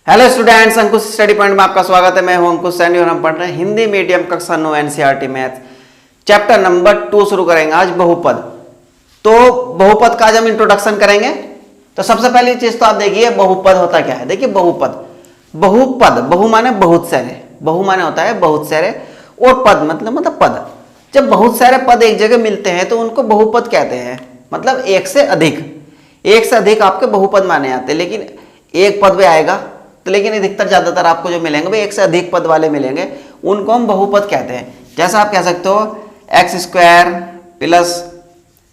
Hello students, अंकुश study point में आपका स्वागत है। मैं हूं अंकुश सैनी और हम पढ़ रहे हैं हिंदी मीडियम कक्षा 9 एनसीईआरटी मैथ चैप्टर नंबर 2 शुरू करेंगे आज बहुपद। तो बहुपद का आज हम इंट्रोडक्शन करेंगे। तो सबसे पहली चीज तो आप देखिए बहुपद होता क्या है। देखिए बहुपद, बहुपद, बहु माने बहुत सारे, बहु माने होता है बहुत सारे और पद मतलब पद। जब बहुत सारे पद एक जगह मिलते हैं तो उनको बहुपद कहते हैं। मतलब एक से अधिक आपके बहुपद माने जाते हैं। लेकिन एक पद में आएगा तो लेकिन अधिकतर ज्यादातर आपको जो मिलेंगे वो एक से अधिक पद वाले मिलेंगे, उनको हम बहुपद कहते हैं। जैसा आप कह सकते हो x² प्लस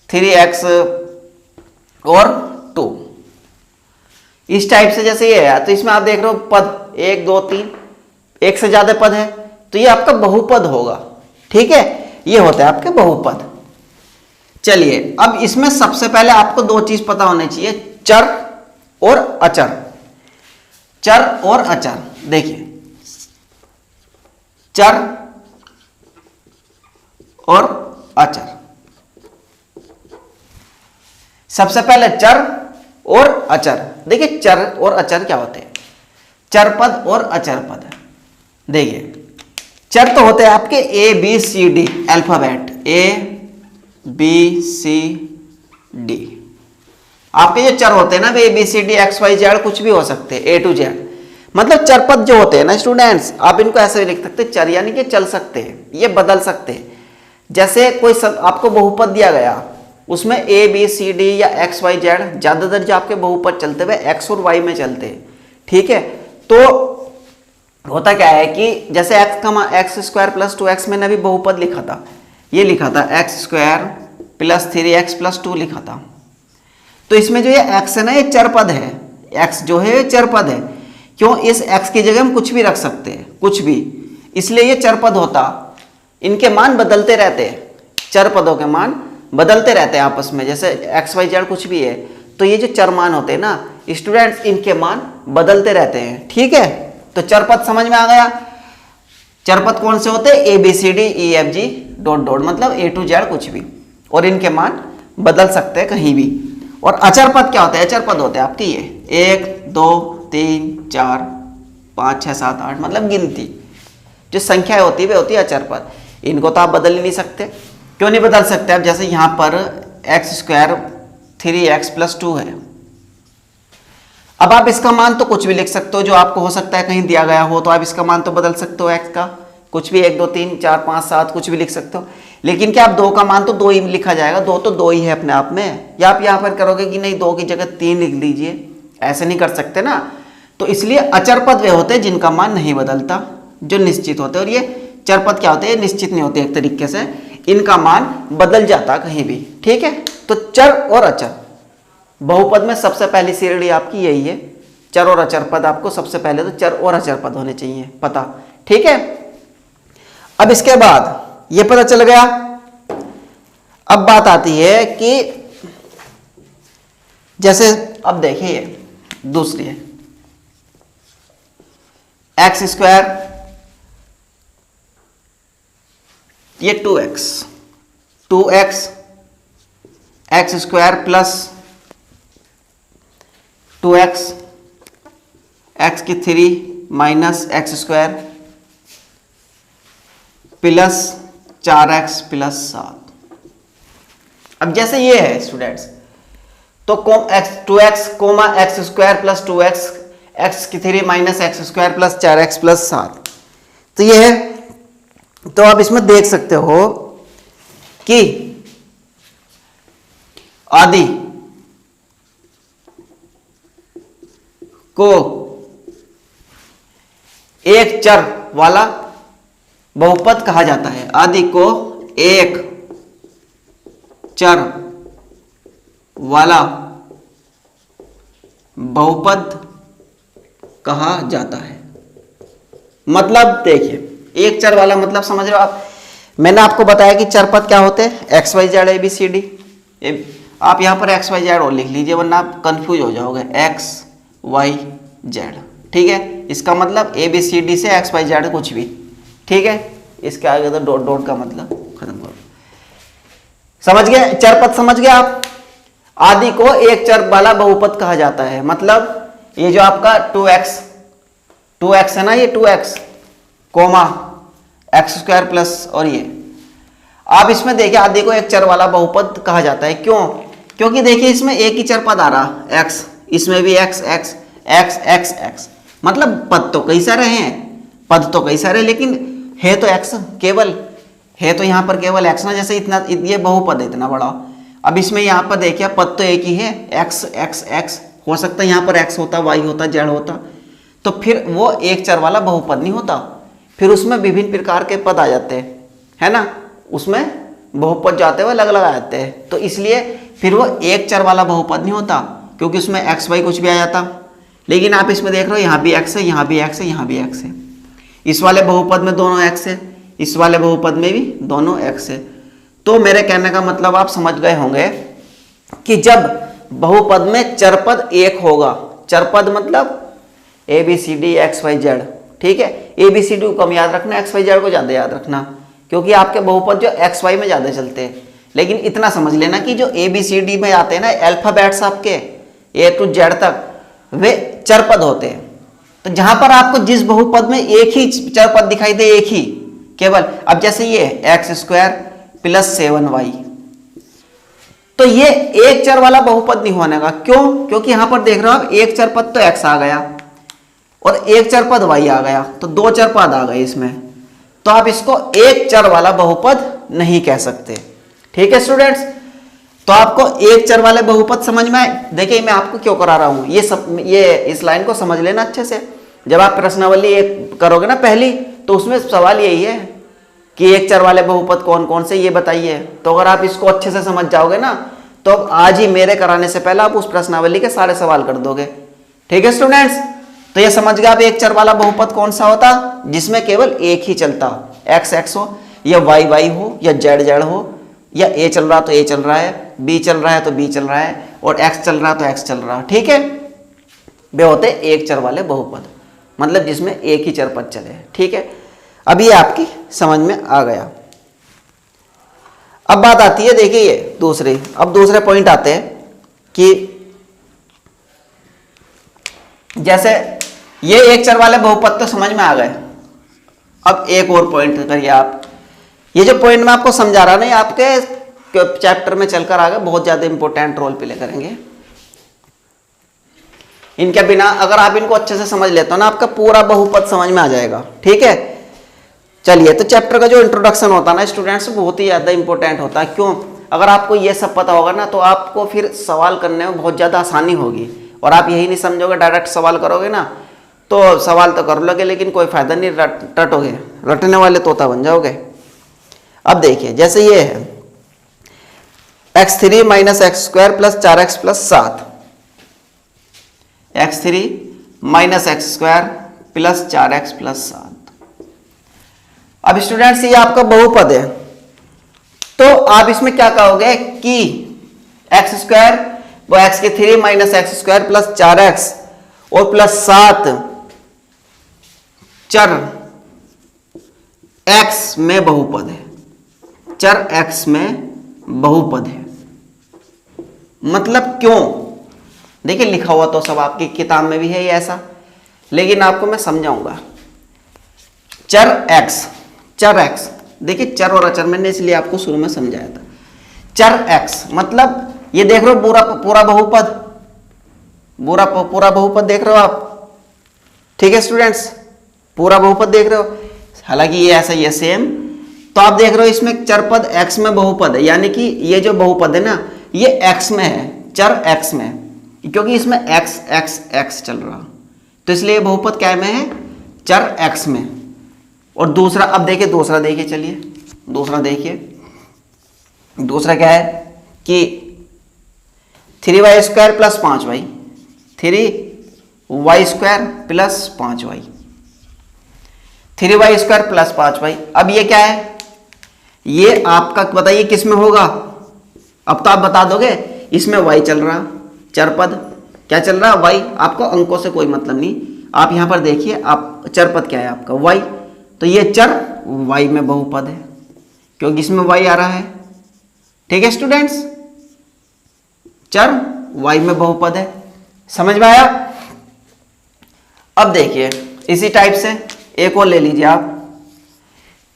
3x और 2, इस टाइप से जैसे ये है। तो इसमें आप देख रहे हो पद 1 2 3, एक से ज्यादा पद है तो ये आपका बहुपद होगा। ठीक है, ये होता है आपके बहुपद। चलिए अब इसमें सबसे पहले आपको दो चीज पता होनी चाहिए, चर और अचर। चर और अचर, देखिए चर और अचर। सबसे पहले चर और अचर। देखिए चर और अचर क्या होते हैं, चर पद और अचर पद। देखिए चर तो होते हैं आपके A B C D alphabet, A B C D. आपके जो चर होते हैं ना A B C D X Y Z कुछ भी हो सकते हैं, ए टू जेड। मतलब चर पद जो होते हैं ना स्टूडेंट्स, आप इनको ऐसे भी लिख सकते हैं, चर यानी कि चल सकते हैं, ये बदल सकते हैं। जैसे कोई आपको बहुपद दिया गया, उसमें ए बी सी डी या एक्स वाई जेड, ज्यादातर जो आपके बहुपद चलते हुए एक्स और वाई में चलते हैं। ठीक है, तो होता क्या है कि जैसे x² प्लस 2x मैंने अभी बहुपद लिखा था, ये लिखा था x² प्लस 3x प्लस 2 लिखा था। तो इसमें जो ये x है ना, ये चर पद है। x जो है ये चर पद है। क्यों, इस x की जगह हम कुछ भी रख सकते हैं, कुछ भी, इसलिए ये चर पद होता। इनके मान बदलते रहते हैं, चर पदों के मान बदलते रहते हैं आपस में। जैसे x y z कुछ भी है तो ये जो चर मान होते हैं ना स्टूडेंट्स, इनके मान बदलते रहते हैं। ठीक है, तो चर पद समझ में आ गया। चर पद कौन से होते हैं, A B C D E F G dot dot, मतलब ए टू जेड कुछ भी, और इनके मान बदल सकते हैं कहीं भी। और अचर पद क्या होते हैं, अचर पद होते हैं आपकी ये 1 2 3 4 5 6 7 8, मतलब गिनती जो संख्याएं होती है वे होती है अचर पद। इनको तो आप बदल ही नहीं सकते। क्यों नहीं बदल सकते आप, जैसे यहां पर x² 3x प्लस 2 है। अब आप इसका मान तो कुछ भी लिख सकते हो, जो आपको हो सकता है कहीं दिया गया हो, तो आप इसका मान तो बदल सकते हो x का, कुछ भी 1 2 3 4 5 7 कुछ भी लिख सकते हो। लेकिन क्या आप 2 का मान तो 2 ही लिखा जाएगा, 2 तो 2 ही है अपने आप में। या आप यहाँ पर करोगे कि नहीं 2 की जगह 3 लिख लीजिए, ऐसे नहीं कर सकते ना। तो इसलिए अचर पद वे होते हैं जिनका मान नहीं बदलता, जो निश्चित होते हैं। और ये चर पद क्या होते हैं, निश्चित नहीं होते, एक तरीके से इनका मान बदल जाता कहीं भी। ठीक है, तो चर और अचर, बहुपद में सबसे पहली श्रेणी आपकी यही है, चर और अचर पद। आपको सबसे पहले तो चर और अचर पद होने चाहिए पता। ठीक है, अब इसके बाद ये पता चल गया। अब बात आती है कि जैसे अब देखिए दूसरी है x², ये 2x x² plus 2x x की 3 minus x² plus 4x plus 7। अब जैसे ये है स्टूडेंट्स, तो 2x x² plus 2x x की 3 minus x² plus 4x plus 7, तो ये है। तो आप इसमें देख सकते हो कि आदि को एक चर वाला बहुपद कहा जाता है। आदि को एक चर वाला बहुपद कहा जाता है। मतलब देखिए एक चर वाला मतलब समझ रहे हो आप। मैंने आपको बताया कि चर पद क्या होते हैं, X Y Z A B C D. आप यहां पर एक्स वाई जेड और लिख लीजिए वरना आप कंफ्यूज हो जाओगे, एक्स वाई जेड। ठीक है, इसका मतलब ए बी सी डी से एक्स वाई जेड कुछ भी। ठीक है, इसके आगे तो डॉट डॉट का मतलब खत्म करो। समझ गए, चर पद समझ गए आप। आदि को एक चर वाला बहुपद कहा जाता है। मतलब ये जो आपका 2x 2x है ना, ये 2x comma x square plus, और ये आप इसमें देखिए आदि को एक चर वाला बहुपद कहा जाता है। क्यों? क्योंकि देखिए इसमें एक ही चर पद आ रहा x, इसमें भी x x x x x, मतलब पद तो कई सारे हैं, पद तो कई सारे, लेकिन है तो x केवल, है तो यहाँ पर केवल x ना, जैसे इतना ये बहुपद है इतना बड़ा। अब इसमें यहाँ पर देखिए पद तो एक ही है, x x x, हो सकता है यहाँ पर x होता, y होता, z होता, तो फिर वो एक चर वाला बहुपद नहीं होता, फिर उसमें विभिन्न प्रकार के पद आ जाते हैं, है ना, उसमें बहुपद जाते हुए अलग अलग आ जाते हैं, तो इसलिए फिर वो एक चर वाला बहुपद नहीं होता, क्योंकि उसमें एक्स वाई कुछ भी आ जाता। लेकिन आप इसमें देख रहे हो यहाँ भी एक्स है, यहाँ भी एक्स है, यहाँ भी एक्स है, इस वाले बहुपद में दोनों एक्स है, इस वाले बहुपद में भी दोनों एक्स है। तो मेरे कहने का मतलब आप समझ गए होंगे कि जब बहुपद में चरपद एक होगा, चरपद मतलब A B C D X Y Z, ठीक है, ए बी सी डी को कम याद रखना, एक्स वाई जेड को ज्यादा याद रखना, क्योंकि आपके बहुपद जो एक्स वाई में ज्यादा चलते हैं। लेकिन इतना समझ लेना कि जो ए बी सी डी में आते हैं ना अल्फाबेट्स आपके ए टू जेड तक, वे चरपद होते हैं। तो जहां पर आपको जिस बहुपद में एक ही चरपद दिखाई दे, एक ही केवल, अब जैसे ये एक्स स्क्वायर प्लस 7y, तो ये एक चर वाला बहुपद नहीं होने का। क्यों? क्योंकि यहां पर देख रहे हो आप एक चरपद तो x आ गया और एक चरपद y आ गया, तो दो चरपद आ गए इसमें, तो आप इसको एक चर वाला बहुपद नहीं कह सकते। ठीक है स्टूडेंट्स, तो आपको एक चर वाले बहुपद समझ में आए। देखिए मैं आपको क्यों करा रहा हूं ये इस लाइन को समझ लेना अच्छे से। जब आप प्रश्नावली एक करोगे ना पहली, तो उसमें सवाल यही है कि एक चर वाले बहुपद कौन कौन से, ये बताइए। तो अगर आप इसको अच्छे से समझ जाओगे ना, तो अब आज ही मेरे कराने से पहले आप उस प्रश्नावली के सारे सवाल कर दोगे। ठीक है स्टूडेंट्स, तो ये समझ गए आप एक चर वाला बहुपद कौन सा होता, जिसमें केवल एक ही चलता, एक्स एक्स हो या वाई वाई हो या जेड जेड हो, या ए चल रहा तो ए चल रहा है, बी चल रहा है तो बी चल रहा है, और एक्स चल रहा तो एक्स चल रहा है। ठीक है, वे होते एक चर वाले बहुपद, मतलब जिसमें एक ही चर पद चले। ठीक है, अब ये आपकी समझ में आ गया। अब बात आती है, देखिए ये दूसरे, अब दूसरे पॉइंट आते हैं कि जैसे ये एक चर वाले बहुपद तो समझ में आ गए। अब एक और पॉइंट करिए आप, ये जो पॉइंट मैं आपको समझा रहा ना, ये आपके चैप्टर में चलकर आगे बहुत ज्यादा इंपॉर्टेंट रोल प्ले करेंगे। इनके बिना अगर आप इनको अच्छे से समझ लेते हो ना, आपका पूरा बहुपद समझ में आ जाएगा। ठीक है, चलिए, तो चैप्टर का जो इंट्रोडक्शन होता है ना स्टूडेंट्स, बहुत ही ज्यादा इंपॉर्टेंट होता है। क्यों? अगर आपको ये सब पता होगा ना, तो आपको फिर सवाल करने में बहुत ज्यादा आसानी होगी। और आप यही नहीं समझोगे, डायरेक्ट सवाल करोगे ना, तो सवाल तो कर लोगे लेकिन कोई फायदा नहीं, रटोगे, रटने वाले तोता बन जाओगे। अब देखिए, जैसे ये है x3 minus x square plus 4x plus 7, x3 minus x square plus 4x plus 7। अब स्टूडेंट्स ये आपका बहुपद है, तो आप इसमें क्या कहोगे कि एक्स स्क्वायर वो एक्स के 3 minus x square plus 4x और प्लस 7 चर x में बहुपद है, चर x में बहुपद है। मतलब क्यों? देखिए लिखा हुआ तो सब आपकी किताब में भी है ये ऐसा, लेकिन आपको मैं समझाऊंगा। चर x, चर x, देखिए चर और अचर मैंने इसलिए आपको शुरू में समझाया था। चर x मतलब ये देख रहे हो पूरा बहुपद, पूरा बहुपद देख रहे हो आप। ठीक है स्टूडेंट्स, पूरा बहुपद देख रहे हो, हालांकि ये ऐसा ही है सेम। तो आप देख रहे हो इसमें चरपद x में बहुपद है, यानी कि ये जो बहुपद है ना, ये x में है, चर x में, क्योंकि इसमें x x x चल रहा, तो इसलिए बहुपद क्या में है, चर x में। और दूसरा, अब देखिए दूसरा, देखिए चलिए दूसरा देखिए, दूसरा क्या है कि 3y square plus 5y, 3y square plus 5y, 3y square plus 5y। अब ये क्या है, ये आपका बताइए किस में होगा। अब तो आप बता दोगे, इसमें y चल रहा, चरपद क्या चल रहा, y। आपको अंकों से कोई मतलब नहीं, आप यहां पर देखिए, आप चरपद क्या है आपका y, तो ये चर y में बहुपद है, क्योंकि इसमें y आ रहा है। ठीक है स्टूडेंट्स, चर y में बहुपद है, समझ में आया। अब देखिए इसी टाइप से एक और ले लीजिए आप,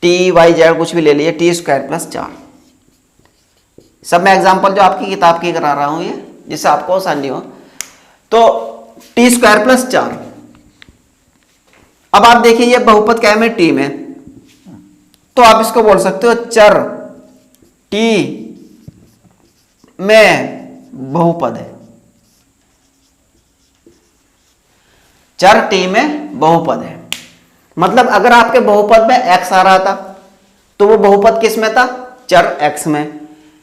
टी वाई जेड कुछ भी ले लीजिए, टी स्क्वायर प्लस 4। सब मैं एग्जांपल जो आपकी किताब की करा रहा हूं ये, जिससे आपको आसानी हो। तो टी स्क्वायर प्लस 4। अब आप देखिए ये बहुपद क्या है में, टी में, तो आप इसको बोल सकते हो चर टी में बहुपद है। चर टी में बहुपद है, मतलब अगर आपके बहुपद में x आ रहा था तो वो बहुपद किस में था, चर x में।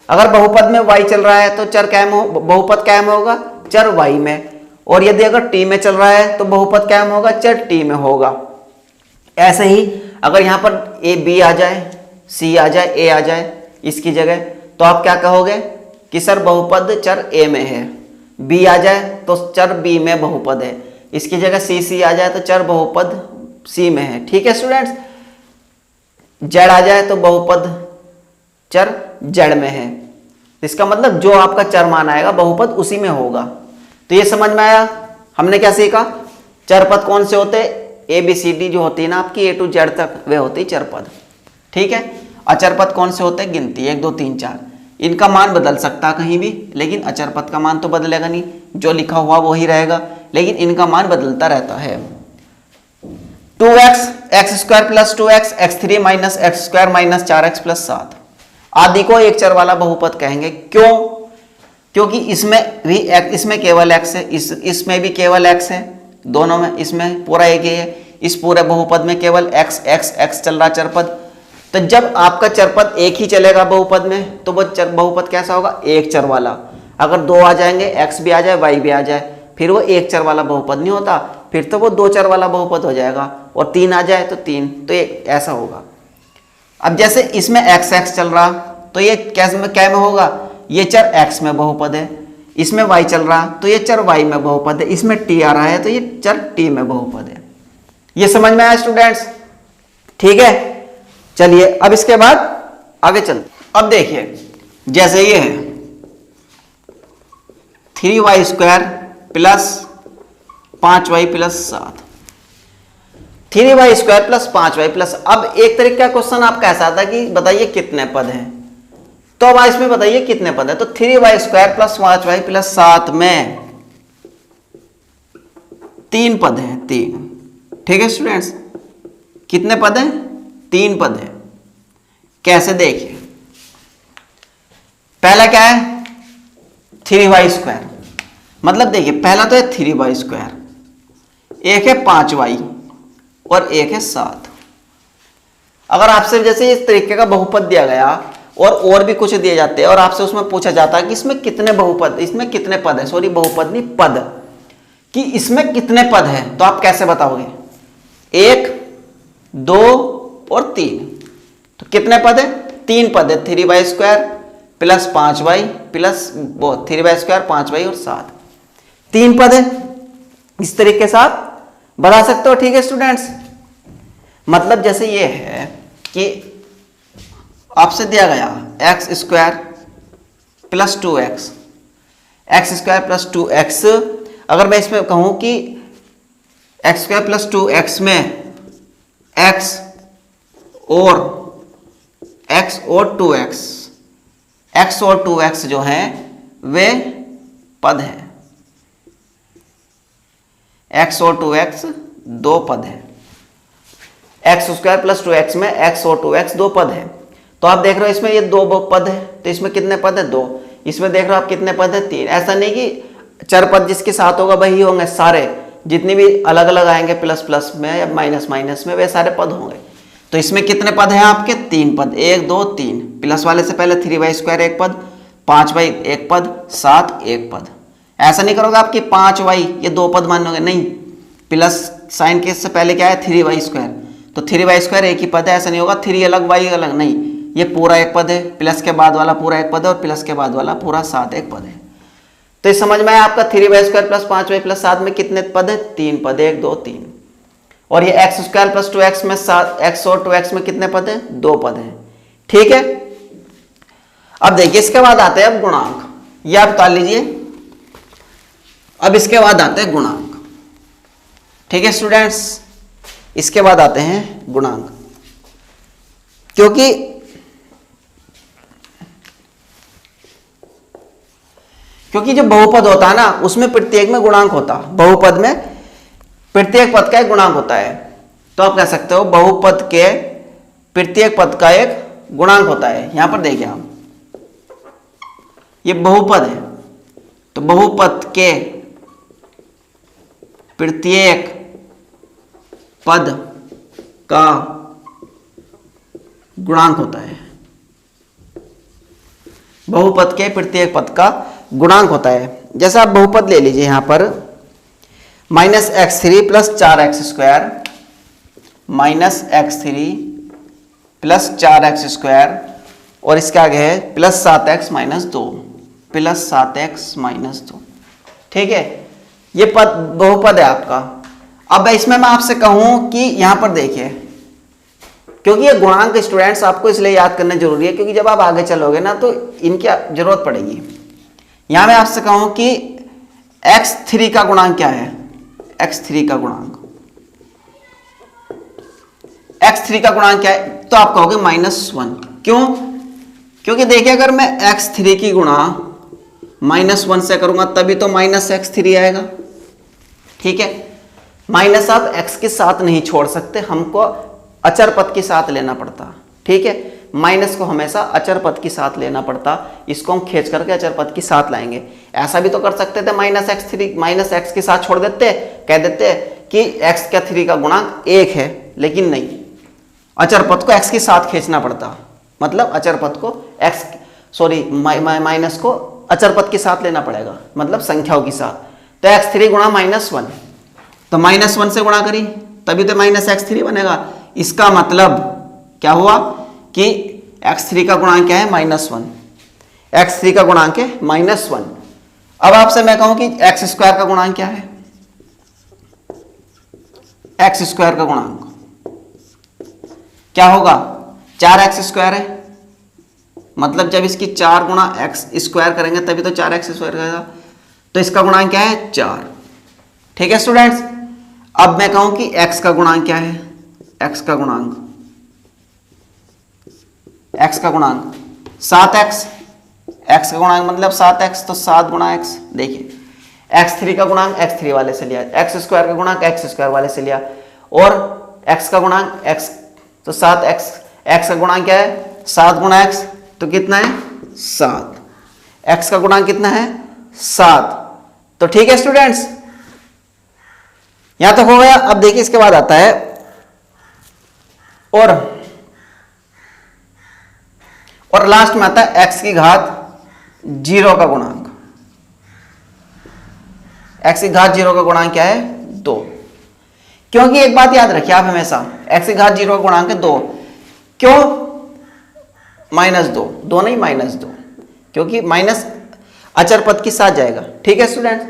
अगर बहुपद में y चल रहा है तो चर क्या में, बहुपद क्या में होगा, चर y में। और यदि अगर t में चल रहा है तो बहुपद क्या में होगा, चर t में होगा। ऐसे ही अगर यहां पर a b आ जाए, c आ जाए, a आ जाए इसकी जगह, तो आप क्या कहोगे कि सर बहुपद चर a में है। b आ जाए तो चर b में बहुपद है, इसकी जगह c आ जाए तो चर बहुपद c में है। ठीक है स्टूडेंट्स। z आ जाए तो बहुपद चर z में है। इसका मतलब जो आपका चर मान आएगा बहुपद उसी में होगा। तो ये समझ में आया। हमने क्या सीखा, चरपद कौन से होते, ए बी सी डी जो होती है ना आपकी A to Z तक, वे होती चरपद। ठीक है। अचरपद कौन से होते हैं, गिनती 1 2 3 4। इनका मान बदल सकता है कहीं भी, लेकिन अचरपद का मान तो बदलेगा नहीं, जो लिखा हुआ वही रहेगा, लेकिन इनका मान बदलता रहता है। 2x x square plus 2x x3 minus x square minus 4x plus 7 आदि को एक चर वाला बहुपद कहेंगे। क्यों, क्योंकि इसमें भी इसमें केवल x है, इसमें भी केवल x है, दोनों में, इसमें पूरा एक ही है। इस पूरे बहुपद में केवल x x x चल रहा चरपद। तो जब आपका चरपद एक ही चलेगा बहुपद में तो वो बहुपद कैसा होगा, एक चर वाला। अगर दो आ जाएंगे, x भी आ जाए y भी आ जाए, फिर वो एक चर वाला बहुपद नहीं होता, फिर तो वो दो चर वाला बहुपद हो जाएगा। और 3 आ जाए तो 3, तो ये ऐसा होगा। अब जैसे इसमें x x चल रहा तो ये क्या में होगा, ये चर x में बहुपद है। इसमें y चल रहा तो ये चर y में बहुपद है। इसमें t आ रहा है तो ये चर t में बहुपद है। ये समझ में आया स्टूडेंट्स। ठीक है, चलिए अब इसके बाद आगे चलते। अब देखिए जैसे ये है 3y square plus 5y plus 7, 3y square plus 5y plus. अब एक तरीके का क्वेश्चन आपका ऐसा था कि बताइए कितने पद हैं, तो अब इसमें बताइए कितने पद है। तो 3y square plus 5y plus 7 में 3 पद हैं, 3। ठीक है स्टूडेंट्स, कितने पद हैं, 3 पद हैं। कैसे, देखिए पहला क्या है 3y स्क्वायर, मतलब देखिए पहला तो है 3y स्क्वायर, एक है 5y और एक है 7। अगर आपसे जैसे इस तरीके का बहुपद दिया गया और भी कुछ दिए जाते हैं और आपसे उसमें पूछा जाता है कि इसमें कितने बहुपद, इसमें कितने पद है, सॉरी बहुपद नहीं पद, कि इसमें कितने पद हैं, तो आप कैसे बताओगे, 1 2 और 3। तो कितने पद है, 3 पद है, 3y square plus 5y plus 3y square 5y और 7, 3 पद है। इस तरीके से आप बता सकते हो। ठीक है स्टूडेंट्स, मतलब जैसे ये है कि आपसे दिया गया x square plus 2x, x square plus 2x। अगर मैं इसमें कहूं कि एक्स स्क्वायर प्लस 2x में x और 2x, x और 2x जो हैं वे पद हैं, x और 2x 2 पद हैं। एक्स स्क्वायर प्लस 2x में x और 2x 2 पद हैं। तो आप देख रहे हो इसमें ये 2 पद है, तो इसमें कितने पद है, 2। इसमें देख रहे हो आप कितने पद है, 3। ऐसा नहीं कि चर पद जिसके साथ होगा वही होंगे, सारे जितने भी अलग अलग आएंगे प्लस प्लस में या माइनस माइनस में वे सारे पद होंगे। तो इसमें कितने पद हैं आपके, 3 पद, 1 2 3। प्लस वाले से पहले 3y स्क्वायर 1 पद, 5y 1 पद, 7 1 पद। ऐसा नहीं करोगे आपकी 5y ये 2 पद मानोगे, नहीं, प्लस साइन के से पहले क्या है 3y स्क्वायर, तो 3y स्क्वायर एक ही पद है। ऐसा नहीं होगा 3 अलग y अलग, नहीं, ये पूरा 1 पद है, प्लस के बाद वाला पूरा 1 पद है और प्लस के बाद वाला पूरा 7 1 पद है। तो इस समझ में आया आपका 3y square plus 5y plus 7 में कितने पद है, 3 पद, 1 2 3। और ये एक्स स्क्वायर प्लस 2x में 7, x और 2x में कितने पद है, 2 पद है। ठीक है, अब देखिए इसके बाद आते हैं अब गुणांक, ये आप बता लीजिए। अब इसके बाद आते हैं गुणांक। ठीक है स्टूडेंट्स, इसके बाद आते हैं गुणांक। क्योंकि जो बहुपद होता है ना उसमें प्रत्येक में गुणांक होता, बहुपद में प्रत्येक पद का एक गुणांक होता है। तो आप कह सकते हो बहुपद के प्रत्येक पद का एक गुणांक होता है। यहां पर देखिए हम, ये बहुपद है, तो बहुपद के प्रत्येक पद का गुणांक होता है। बहुपद के प्रत्येक पद का गुणांक होता है। जैसे आप बहुपद ले लीजिए यहां पर -x3 plus 4x², -x3 plus 4x², और इसके आगे है +7x - 2, +7x - 2। ठीक है, ये पद बहुपद है आपका। अब इसमें मैं आपसे कहूं कि यहां पर देखिए, क्योंकि ये गुणांक स्टूडेंट्स आपको इसलिए याद करना जरूरी है क्योंकि जब आप आगे चलोगे ना तो इनकी जरूरत पड़ेगी। यहां मैं आपसे कहूं कि x3 का गुणांक क्या है, x3 का गुणांक, x3 का गुणांक क्या है, तो आप कहोगे -1। क्यों? क्योंकि देखिए अगर मैं x3 की गुणा -1 से करूंगा तभी तो -x3 आएगा। ठीक है, माइनस आप x के साथ नहीं छोड़ सकते, हमको अचर पद के साथ लेना पड़ता। ठीक है, माइनस को हमेशा अचर पद के साथ लेना पड़ता, इसको हम खींच करके अचर पद के साथ लाएंगे। ऐसा भी तो कर सकते थे, -x के साथ छोड़ देते, कह देते कि x का 3 का गुणांक 1 है, लेकिन नहीं, अचर पद को x के साथ खींचना पड़ता, मतलब अचर पद को माइनस को अचर पद के साथ लेना पड़ेगा, मतलब संख्याओं के साथ। तो x3 गुणा -1, तो -1 से गुणा करी तभी तो -x3 बनेगा। इसका मतलब क्या हुआ कि x3 का गुणांक क्या है, -1, x3 का गुणांक है -1। अब आपसे मैं कहूं कि x² का गुणांक क्या है, x² का गुणांक क्या होगा, 4x² है, मतलब जब इसकी 4 गुणा x² करेंगे तभी तो 4x² करेगा, तो इसका गुणांक क्या है, 4। ठीक है स्टूडेंट्स, अब मैं कहूं कि x का गुणांक क्या है, x का गुणांक 7x, x का गुणांक मतलब 7x, तो 7 गुणा x। देखिए x3 का गुणांक x3 वाले से लिया, x² का गुणांक x² वाले से लिया, और x का गुणांक x, तो 7x, x का गुणांक क्या है, 7 गुणा x, तो कितना है, 7। x का गुणांक कितना है, 7। तो ठीक है स्टूडेंट्स, यहां तक हो गया। अब देखिए इसके बाद आता है और लास्ट में आता है x की घात 0 का गुणांक। x की घात 0 का गुणांक क्या है, 2। क्योंकि एक बात याद रखिए आप हमेशा, x की घात 0 का गुणांक है 2। क्यों -2, 2 नहीं -2, क्योंकि माइनस अचर पद के साथ जाएगा। ठीक है स्टूडेंट्स,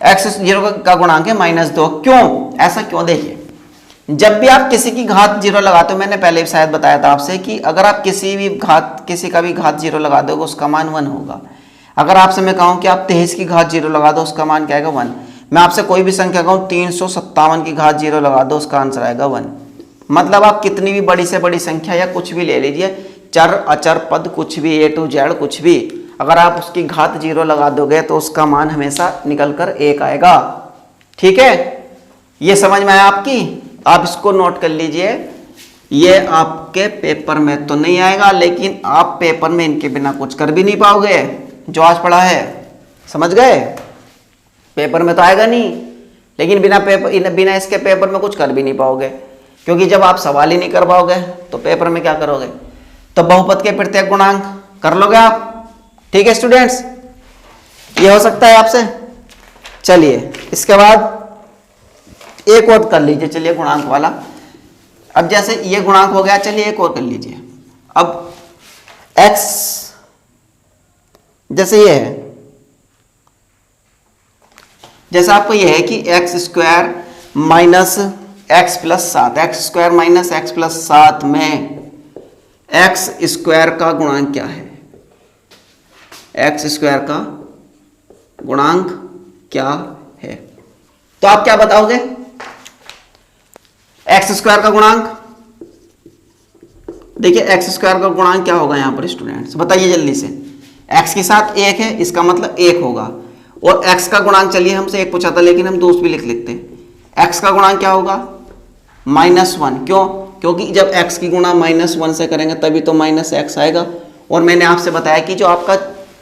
x 0 का गुणांक है -2। क्यों, ऐसा क्यों, देखिए जब भी आप किसी की घात 0 लगाते हो, मैंने पहले भी शायद बताया था आपसे कि अगर आप किसी का भी घात 0 लगा दोगे उसका मान 1 होगा। अगर आपसे मैं कहूं कि आप 23 की घात 0 लगा दो उसका मान क्या आएगा, 1। मैं आपसे कोई भी संख्या कहूं 357 की घात 0 लगा दो उसका आंसर आएगा 1। मतलब आप कितनी भी बड़ी से बड़ी संख्या या कुछ भी ले लीजिए, चर अचर पद कुछ भी, A to Z कुछ भी, अगर आप उसकी घात 0 लगा दोगे तो उसका मान हमेशा निकल कर 1 आएगा। ठीक है, ये समझ में आया आपकी, आप इसको नोट कर लीजिए। ये आपके पेपर में तो नहीं आएगा, लेकिन आप पेपर में इनके बिना कुछ कर भी नहीं पाओगे जो आज पढ़ा है, समझ गए। पेपर में तो आएगा नहीं, लेकिन बिना इसके पेपर में कुछ कर भी नहीं पाओगे, क्योंकि जब आप सवाल ही नहीं कर पाओगे तो पेपर में क्या करोगे। तो बहुपद के प्रत्येक गुणांक कर लोगे आप। ठीक है स्टूडेंट्स, ये हो सकता है आपसे। चलिए इसके बाद एक और कर लीजिए, चलिए गुणांक वाला। अब जैसे ये गुणांक हो गया, चलिए एक और कर लीजिए। अब x जैसे ये है, जैसे आपको ये है कि x² minus x plus 7, x² minus x plus 7 में x² का गुणांक क्या है, x² का गुणांक क्या है। तो आप क्या बताओगे, एक्स स्क्वायर का गुणांक, देखिए एक्स स्क्वायर का गुणांक क्या होगा यहाँ पर स्टूडेंट्स, बताइए जल्दी से। एक्स के साथ एक है, इसका मतलब एक होगा। और एक्स का गुणांक, चलिए हमसे एक पूछा था लेकिन हम दोस्त भी लिख लेते हैं। एक्स का गुणांक क्या होगा? -1। क्यों? क्योंकि जब एक्स की गुणा -1 से करेंगे तभी तो -x आएगा। और मैंने आपसे बताया कि जो आपका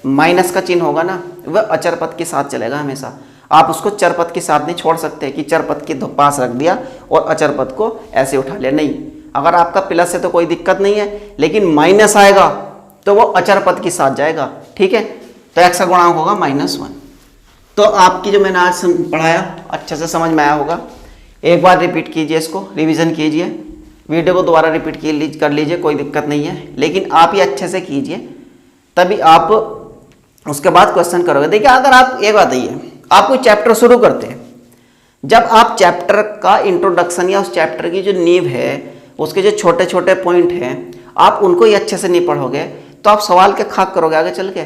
माइनस का चिन्ह होगा ना, वह अचर पद के साथ चलेगा हमेशा। आप उसको चर पद के साथ नहीं छोड़ सकते कि चर पद के पास रख दिया और अचर पद को ऐसे उठा लिया, नहीं। अगर आपका प्लस है तो कोई दिक्कत नहीं है, लेकिन माइनस आएगा तो वो अचर पद के साथ जाएगा, ठीक है। तो एक्स का गुणांक होगा -1। तो आपकी जो मैंने आज पढ़ाया अच्छे से समझ में आया होगा। एक बार रिपीट कीजिए, इसको रिवीजन कीजिए, वीडियो को दोबारा रिपीट कर लीजिए, कोई दिक्कत नहीं है, लेकिन आप ये अच्छे से कीजिए, तभी आप उसके बाद क्वेश्चन करोगे। देखिए अगर आप एक बात है, आप कोई चैप्टर शुरू करते हैं, जब आप चैप्टर का इंट्रोडक्शन या उस चैप्टर की जो नींव है, उसके जो छोटे छोटे पॉइंट हैं, आप उनको ही अच्छे से नहीं पढ़ोगे तो आप सवाल के खाक करोगे आगे चल के,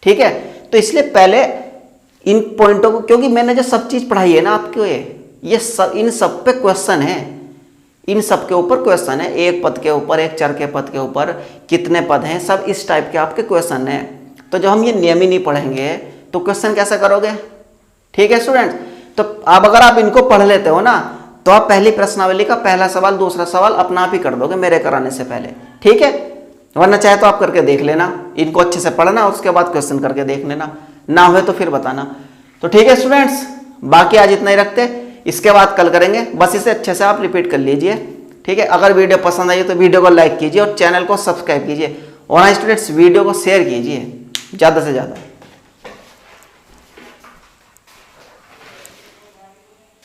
ठीक है। तो इसलिए पहले इन पॉइंटों को, क्योंकि मैंने जो सब चीज़ पढ़ाई है ना आपको, ये सब, इन सब पे क्वेश्चन है, इन सब के ऊपर क्वेश्चन है। एक पद के ऊपर, एक चर के पद के ऊपर कितने पद हैं, सब इस टाइप के आपके क्वेश्चन हैं। तो जब हम ये नियम ही नहीं पढ़ेंगे तो क्वेश्चन कैसे करोगे, ठीक है स्टूडेंट्स। तो अब अगर आप इनको पढ़ लेते हो ना, तो आप पहली प्रश्नावली का पहला सवाल, दूसरा सवाल अपना आप ही कर दोगे मेरे कराने से पहले, ठीक है। वरना चाहे तो आप करके देख लेना, इनको अच्छे से पढ़ना, उसके बाद क्वेश्चन करके देख लेना, ना हुए तो फिर बताना। तो ठीक है स्टूडेंट्स, बाकी आज इतना ही रखते, इसके बाद कल करेंगे। बस इसे अच्छे से आप रिपीट कर लीजिए, ठीक है। अगर वीडियो पसंद आई तो वीडियो को लाइक कीजिए और चैनल को सब्सक्राइब कीजिए, और स्टूडेंट्स वीडियो को शेयर कीजिए ज़्यादा से ज़्यादा।